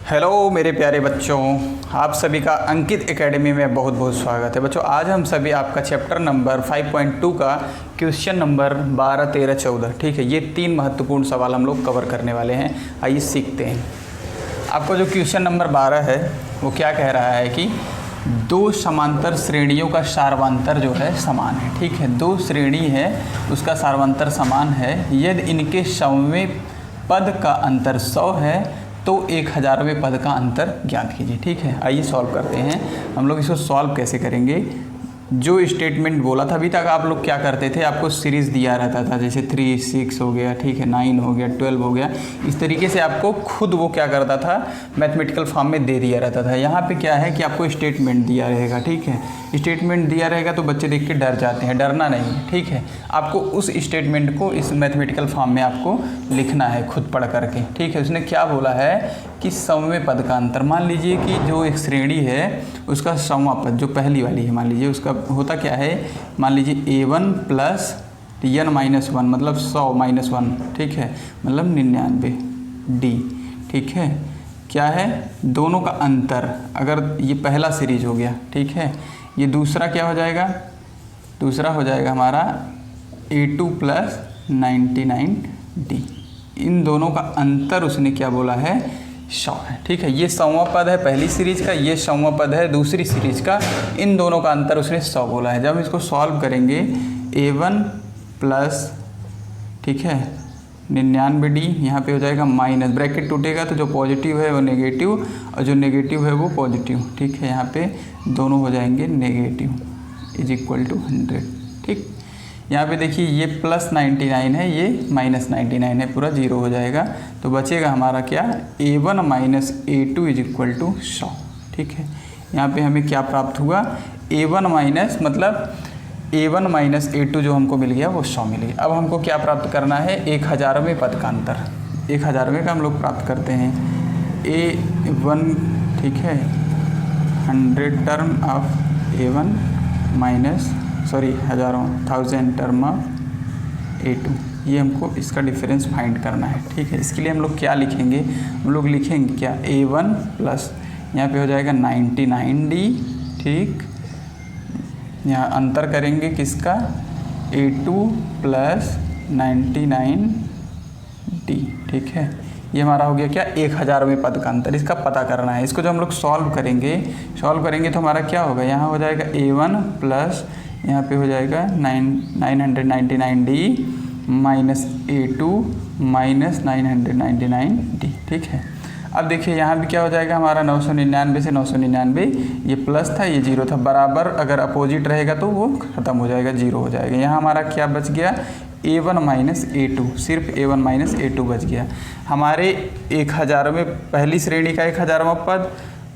Hello मेरे प्यारे बच्चों, आप सभी का अंकित एकेडमी में बहुत बहुत स्वागत है। बच्चों आज हम सभी आपका चैप्टर नंबर 5.2 का क्वेश्चन नंबर 12, 13, 14 ठीक है, ये 3 महत्वपूर्ण सवाल हम लोग कवर करने वाले हैं। आइए सीखते हैं। आपको जो क्वेश्चन नंबर 12 है वो क्या कह रहा है कि दो समांतर श्रेणियों का सार्वंतर जो है समान है। ठीक है, दो श्रेणी है उसका सार्वंतर समान है यदि इनके समवें पद का अंतर 100 है तो 1000वें पद का अंतर ज्ञात कीजिए। ठीक है, आइए सॉल्व करते हैं। हम लोग इसको सॉल्व कैसे करेंगे, जो स्टेटमेंट बोला था अभी तक आप लोग क्या करते थे, आपको सीरीज़ दिया रहता था, जैसे 3, 6 हो गया, ठीक है, 9 हो गया, 12 हो गया, इस तरीके से आपको खुद वो क्या करता था, मैथमेटिकल फॉर्म में दे दिया रहता था। यहाँ पे क्या है कि आपको स्टेटमेंट दिया रहेगा। ठीक है, स्टेटमेंट दिया रहेगा तो बच्चे देख के डर जाते हैं, डरना नहीं है। ठीक है, आपको उस स्टेटमेंट को इस मैथमेटिकल फॉर्म में आपको लिखना है खुद पढ़ करके। ठीक है, उसने क्या बोला है कि समवें पद का अंतर, मान लीजिए कि जो एक श्रेणी है उसका समवा पद जो पहली वाली है, मान लीजिए उसका होता क्या है, मान लीजिए a1 प्लस n-1 मतलब 100 माइनस 1, ठीक है, मतलब 99 d। ठीक है, क्या है, दोनों का अंतर, अगर ये पहला सीरीज हो गया, ठीक है, ये दूसरा क्या हो जाएगा, दूसरा हो जाएगा हमारा a2 प्लस 99d। इन दोनों का अंतर उसने क्या बोला है, 100 है। ठीक है, ये 100वां पद है पहली सीरीज का, ये 100वां पद है दूसरी सीरीज का, इन दोनों का अंतर उसने 100 बोला है। जब हम इसको सॉल्व करेंगे a1 प्लस, ठीक है, 99d, यहाँ पे हो जाएगा माइनस, ब्रैकेट टूटेगा तो जो पॉजिटिव है वो नेगेटिव और जो नेगेटिव है वो पॉजिटिव। ठीक है, यहाँ पे दोनों हो जाएंगे नेगेटिव, इज इक्वल टू 100। ठीक, यहाँ पे देखिए ये प्लस 99 है, ये माइनस 99 है, पूरा 0 हो जाएगा, तो बचेगा हमारा क्या, a1 minus a2 is equal to 100। ठीक है, यहाँ पे हमें क्या प्राप्त हुआ, a1 माइनस मतलब a1 माइनस a2 जो हमको मिल गया वो 100 मिल गया। अब हमको क्या प्राप्त करना है, 1000वें पद का अंतर, 1000वें का हम लोग प्राप्त करते हैं a1, ठीक है, 100 term of a1 minus 1000 term of a2, ये हमको इसका डिफरेंस फाइंड करना है। ठीक है, इसके लिए हम लोग क्या लिखेंगे, हम लोग लिखेंगे क्या, a1 प्लस यहाँ पे हो जाएगा 99d, ठीक, यहाँ अंतर करेंगे किसका, a2 प्लस 99d। ठीक है, ये हमारा हो गया क्या, 1000वें पद का अंतर, इसका पता करना है। इसको जो हम लोग सॉल्व करेंगे तो हमारा क्या होगा, यहाँ हो जाएगा a1 प्लस यहाँ पे हो जाएगा 999d minus a2 minus 999d। ठीक है, अब देखिए यहाँ भी क्या हो जाएगा हमारा, 999 से 999, ये प्लस था ये 0 था, बराबर अगर अपोजिट रहेगा तो वो ख़त्म हो जाएगा, 0 हो जाएगा। यहाँ हमारा क्या बच गया, a1 माइनस a2, सिर्फ a1 माइनस a2 बच गया। हमारे 1000वें पहली श्रेणी का 1000वां पद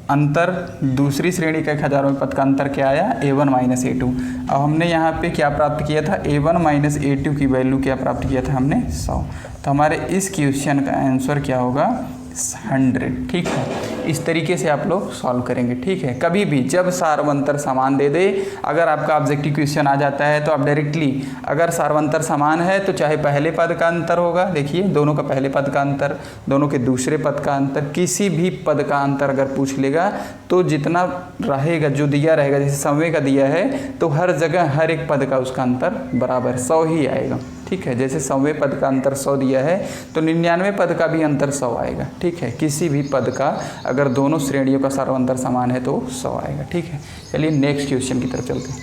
अंतर, दूसरी श्रेणी का 1000वें पद का अंतर क्या आया, a1 माइनस a2। अब हमने यहाँ पे क्या प्राप्त किया था, a1 माइनस a2 की वैल्यू क्या प्राप्त किया था हमने, 100। तो हमारे इस क्वेश्चन का आंसर क्या होगा, 100। ठीक है, इस तरीके से आप लोग सॉल्व करेंगे। ठीक है, कभी भी जब सार्वंतर समान दे दे, अगर आपका ऑब्जेक्टिव क्वेश्चन आ जाता है तो आप डायरेक्टली, अगर सार्वंतर समान है तो चाहे पहले पद का अंतर होगा, देखिए दोनों का पहले पद का अंतर, दोनों के दूसरे पद का अंतर, किसी भी पद का अंतर अगर पूछ लेगा तो जितना रहेगा, जो दिया रहेगा, जैसे समवें का दिया है तो हर जगह हर एक पद का उसका अंतर बराबर 100 ही आएगा। ठीक है, जैसे 100वें पद का अंतर 100 दिया है तो 99वें पद का भी अंतर 100 आएगा। ठीक है, किसी भी पद का अगर दोनों श्रेणियों का सार्वंतर समान है तो 100 आएगा। ठीक है, चलिए नेक्स्ट क्वेश्चन की तरफ चलते हैं।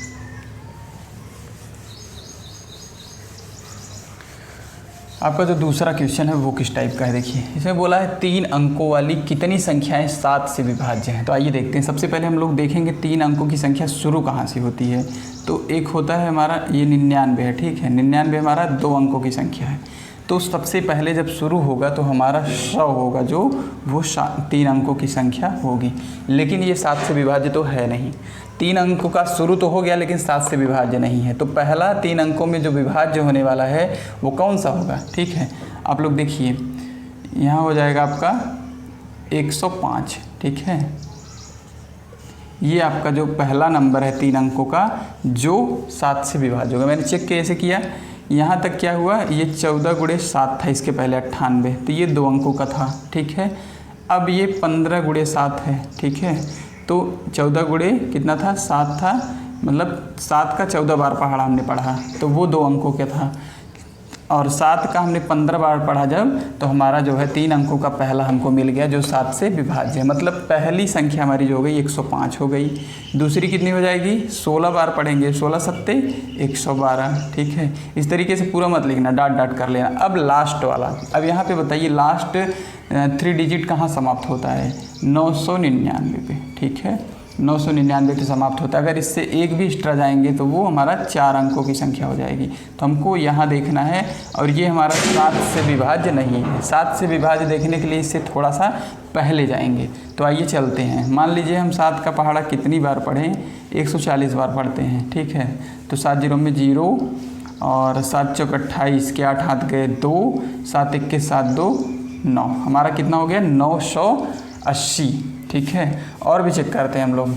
आपका जो दूसरा क्वेश्चन है वो किस टाइप का है, देखिए इसमें बोला है 3 अंकों वाली कितनी संख्याएं 7 से विभाज्य हैं। तो आइए देखते हैं। सबसे पहले हम लोग देखेंगे 3 अंकों की संख्या शुरू कहाँ से होती है। तो एक होता है हमारा ये 99 है। ठीक है, 99 हमारा 2 अंकों की संख्या है, तो सबसे पहले जब शुरू होगा तो हमारा 100 होगा, जो वो 3 अंकों की संख्या होगी। लेकिन ये 7 से विभाज्य तो है नहीं, 3 अंकों का शुरू तो हो गया लेकिन 7 से विभाज्य नहीं है। तो पहला 3 अंकों में जो विभाज्य होने वाला है वो कौन सा होगा। ठीक है, आप लोग देखिए यहाँ हो जाएगा आपका 105। ठीक है, ये आपका जो पहला नंबर है 3 अंकों का जो 7 से विभाज्य होगा। मैंने चेक कैसे किया, यहाँ तक क्या हुआ, ये 14 × 7 था, इसके पहले 98, तो ये 2 अंकों का था। ठीक है, अब ये 15 गुणे 7 है, ठीक है। तो 14 गुणे कितना था, 7 था, मतलब 7 का 14 बार पहाड़ा हमने पढ़ा, तो वो 2 अंकों का था। और 7 का हमने 15 बार पढ़ा जब, तो हमारा जो है 3 अंकों का पहला हमको मिल गया जो 7 से विभाज्य है। मतलब पहली संख्या हमारी जो हो गई 105 हो गई। दूसरी कितनी हो जाएगी, 16 बार पढ़ेंगे, 16 सत्ते 112, ठीक है। इस तरीके से पूरा मत लिखना, डाट डाट कर लेना। अब लास्ट वाला, अब यहाँ पे बताइए लास्ट 3 डिजिट कहाँ समाप्त होता है, 999 पे, ठीक है। 999 पे समाप्त होता है। अगर इससे एक भी एक्स्ट्रा जाएंगे तो वो हमारा 4 अंकों की संख्या हो जाएगी। तो हमको यहाँ देखना है, और ये हमारा 7 से विभाज्य नहीं है। 7 से विभाज्य देखने के लिए इससे थोड़ा सा पहले जाएंगे। तो आइए चलते हैं। मान लीजिए हम 7 का पहाड़ा कितनी बार पढ़ें, 140 बार पढ़ते हैं, ठीक है। तो 7 जीरो में 0 और 7 चौक 28 के 8 हाथ गए 2, 7 1 के 7 2 9, हमारा कितना हो गया 980, ठीक है। और भी चेक करते हैं हम लोग।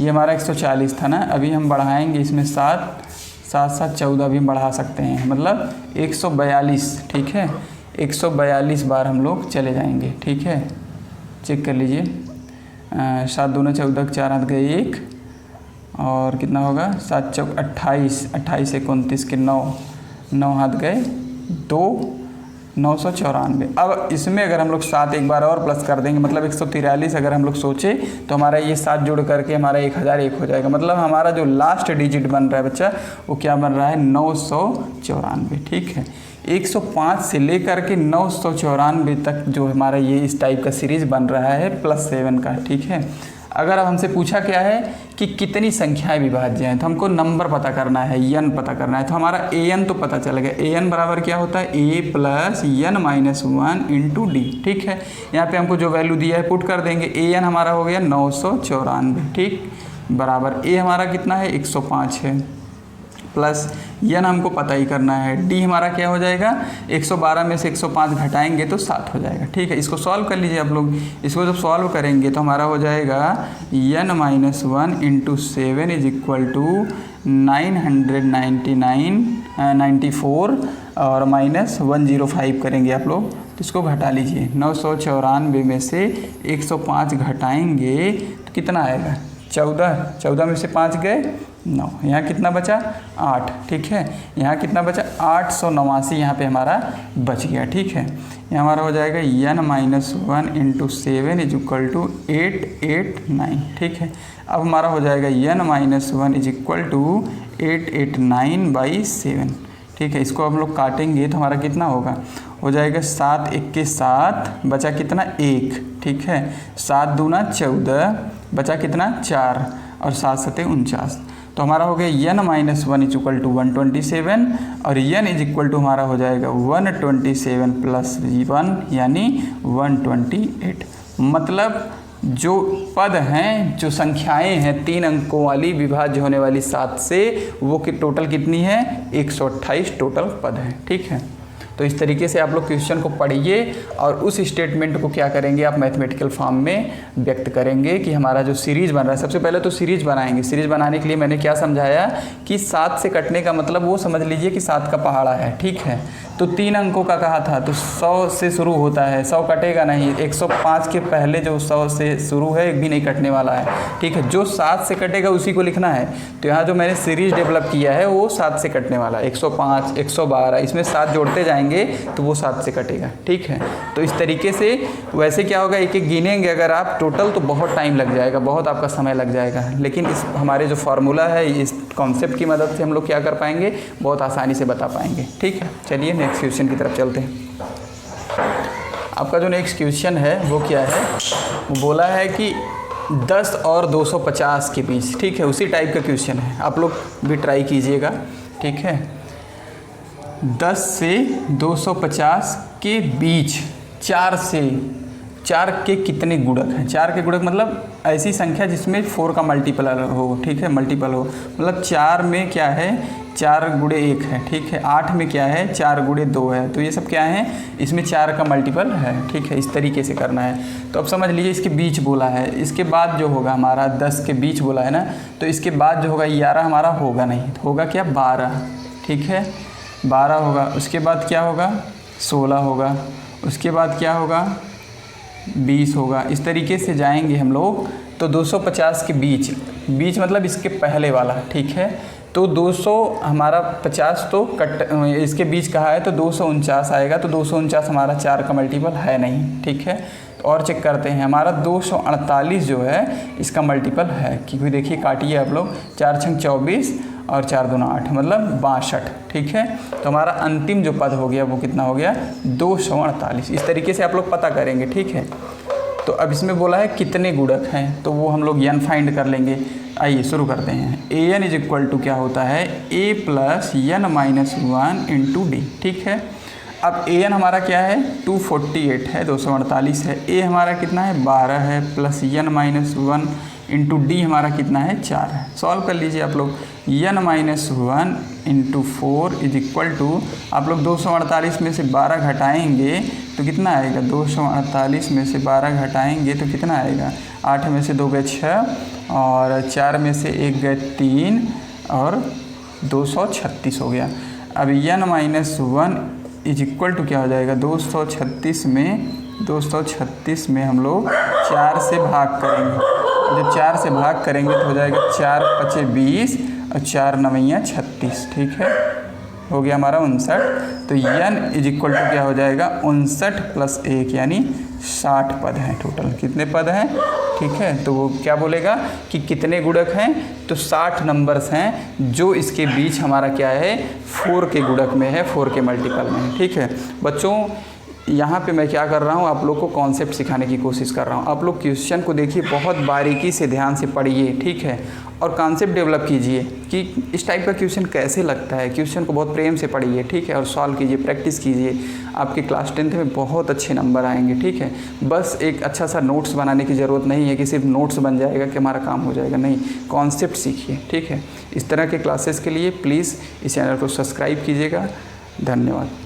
ये हमारा 140 था ना, अभी हम बढ़ाएंगे इसमें 7 7 14 भी हम बढ़ा सकते हैं, मतलब 142, ठीक है। 142 बार हम लोग चले जाएंगे, ठीक है। चेक कर लीजिए। 7 दूना 14 के 4 हाथ गए 1, और कितना होगा 7 चौक 28, 28 से 29 के 9, 9 हाथ गए 2, 994। अब इसमें अगर हम लोग 7 एक बार और प्लस कर देंगे, मतलब 143 अगर हम लोग सोचे तो हमारा ये 7 जोड़ करके हमारा 1001 हो जाएगा। मतलब हमारा जो लास्ट डिजिट बन रहा है बच्चा, वो क्या बन रहा है 994, ठीक है। 105 से लेकर के 994 तक जो हमारा ये इस टाइप का सीरीज बन रहा है +7 का, ठीक है। अगर अब हमसे पूछा क्या है कि कितनी संख्याएं विभाज्य हैं, तो हमको नंबर पता करना है, n पता करना है। तो हमारा an तो पता चल गया। an बराबर क्या होता है, a + n - 1 × d, ठीक है। यहाँ पे हमको जो वैल्यू दिया है पुट कर देंगे। an हमारा हो गया 994, ठीक, बराबर a हमारा कितना है 105 है, प्लस n हमको पता ही करना है। d हमारा क्या हो जाएगा, 112 में से 105 घटाएंगे तो 7 हो जाएगा, ठीक है। इसको सॉल्व कर लीजिए आप लोग। इसको जब सॉल्व करेंगे तो हमारा हो जाएगा n - 1 × 7 = 994 और -105 करेंगे आप लोग, तो इसको घटा लीजिए। 994 में से 105 घटाएंगे तो कितना आएगा 14, 14 में से 5 गए 9, यहाँ कितना बचा 8, ठीक है। यहाँ कितना बचा 889 यहाँ पे हमारा बच गया, ठीक है। यहाँ हमारा हो जाएगा n - 1 × 7 = 889, ठीक है। अब हमारा हो जाएगा n - 1 = 889/7, ठीक है। इसको हम लोग काटेंगे तो हमारा कितना होगा, हो जाएगा 7 1 के 7, बचा कितना 1, ठीक है। 7 दूना 14, बचा कितना 4, और 7 7 49। तो हमारा हो गया n - 1 = 127, और n हमारा हो जाएगा 127 + 1 यानी 128। मतलब जो पद हैं, जो संख्याएं हैं 3 अंकों वाली विभाज्य होने वाली 7 से, वो कि टोटल कितनी है 128 टोटल पद हैं, ठीक है। तो इस तरीके से आप लोग क्वेश्चन को पढ़िए और उस स्टेटमेंट को क्या करेंगे आप मैथमेटिकल फॉर्म में व्यक्त करेंगे कि हमारा जो सीरीज़ बन रहा है। सबसे पहले तो सीरीज़ बनाएंगे। सीरीज़ बनाने के लिए मैंने क्या समझाया कि 7 से कटने का मतलब वो समझ लीजिए कि 7 का पहाड़ा है, ठीक है। तो 3 अंकों का कहा था, तो 100 से शुरू होता है, 100 कटेगा नहीं। 105 के पहले जो 100 से शुरू है एक भी नहीं कटने वाला है, ठीक है। जो 7 से कटेगा उसी को लिखना है। तो यहाँ जो मैंने सीरीज डेवलप किया है वो 7 से कटने वाला है। 105 112 इसमें 7 जोड़ते जाएंगे तो वो 7 से कटेगा, ठीक है। तो इस तरीके से वैसे क्या होगा, एक एक गिनेंगे अगर आप टोटल तो बहुत टाइम लग जाएगा, बहुत आपका समय लग जाएगा। लेकिन इस हमारे जो फार्मूला है, इस कॉन्सेप्ट की मदद से हम लोग क्या कर पाएंगे, बहुत आसानी से बता पाएंगे, ठीक है। चलिए नेक्स्ट क्वेश्चन की तरफ चलते हैं। आपका जो नेक्स्ट क्वेश्चन है वो क्या है, वो बोला है कि 10 और 250 के बीच, ठीक है। उसी टाइप का क्वेश्चन है, आप लोग भी ट्राई कीजिएगा, ठीक है। 10 से 250 के बीच 4 के कितने गुणक हैं। 4 के गुणक मतलब ऐसी संख्या जिसमें 4 का मल्टीपल हो, ठीक है, मल्टीपल हो। मतलब 4 में क्या है 4 गुणे 1 है, ठीक है। 8 में क्या है 4 गुणे 2 है। तो ये सब क्या है, इसमें 4 का मल्टीपल है, ठीक है। इस तरीके से करना है। तो अब समझ लीजिए इसके बीच बोला है, इसके बाद जो होगा हमारा 10 के बीच बोला है ना, तो इसके बाद जो होगा 11 हमारा होगा नहीं, तो होगा क्या 12, ठीक है। 12 होगा। उसके बाद क्या होगा 16 होगा। उसके बाद क्या होगा 20 होगा। इस तरीके से जाएंगे हम लोग तो 250 के बीच मतलब इसके पहले वाला, ठीक है। तो 200 हमारा 50 तो कट इसके बीच कहा है तो 249 आएगा, तो 249 हमारा 4 का मल्टीपल है नहीं, ठीक है। और चेक करते हैं, हमारा 248 जो है इसका मल्टीपल है, क्योंकि देखिए काटिए आप लोग, 4 छंग 24 और 4 दूना 8 मतलब 62, ठीक है। तो हमारा अंतिम जो पद हो गया वो कितना हो गया 248। इस तरीके से आप लोग पता करेंगे, ठीक है। तो अब इसमें बोला है कितने गुणक हैं, तो वो हम लोग n फाइंड कर लेंगे। आइए शुरू करते हैं। an इज इक्वल टू क्या होता है a plus n minus 1 into D, ठीक है। अब an हमारा क्या है 248 है, 248 है। a हमारा कितना है 12 है, plus n minus 1 into D हमारा कितना है 4 है। सॉल्व कर लीजिए आप लोग। n minus 1 into 4 is equal to, आप लोग 248 में से 12 घटाएंगे तो कितना आएगा, 248 में से 12 घटाएंगे तो कितना आएगा, 8 में से 2 गए 6 और 4 में से 1 गए 3 और 236 हो गया। अब n minus 1 is equal to क्या हो जाएगा, 236 में हम लोग 4 से भाग करेंगे। जब 4 से भाग करेंगे तो हो जाएगा 4 पचे 20 और 4 नवैया 36, ठीक है। हो गया हमारा 59। तो n इज इक्वल टू क्या हो जाएगा 59 प्लस 1 यानी 60 पद हैं टोटल। कितने पद हैं, ठीक है। तो वो क्या बोलेगा कि कितने गुणक हैं, तो 60 नंबर्स हैं जो इसके बीच हमारा क्या है 4 के गुणक में है, 4 के मल्टीपल में है, ठीक है। बच्चों यहाँ पे मैं क्या कर रहा हूँ, आप लोग को कॉन्सेप्ट सिखाने की कोशिश कर रहा हूँ। आप लोग क्वेश्चन को देखिए, बहुत बारीकी से ध्यान से पढ़िए, ठीक है, और कॉन्सेप्ट डेवलप कीजिए कि इस टाइप का क्वेश्चन कैसे लगता है। क्वेश्चन को बहुत प्रेम से पढ़िए, ठीक है, और सॉल्व कीजिए, प्रैक्टिस कीजिए। आपके क्लास 10th में बहुत अच्छे नंबर आएंगे, ठीक है। बस एक अच्छा सा नोट्स बनाने की ज़रूरत नहीं है कि सिर्फ नोट्स बन जाएगा कि हमारा काम हो जाएगा, नहीं, कॉन्सेप्ट सीखिए, ठीक है। इस तरह के क्लासेस के लिए प्लीज़ इस चैनल को सब्सक्राइब कीजिएगा। धन्यवाद।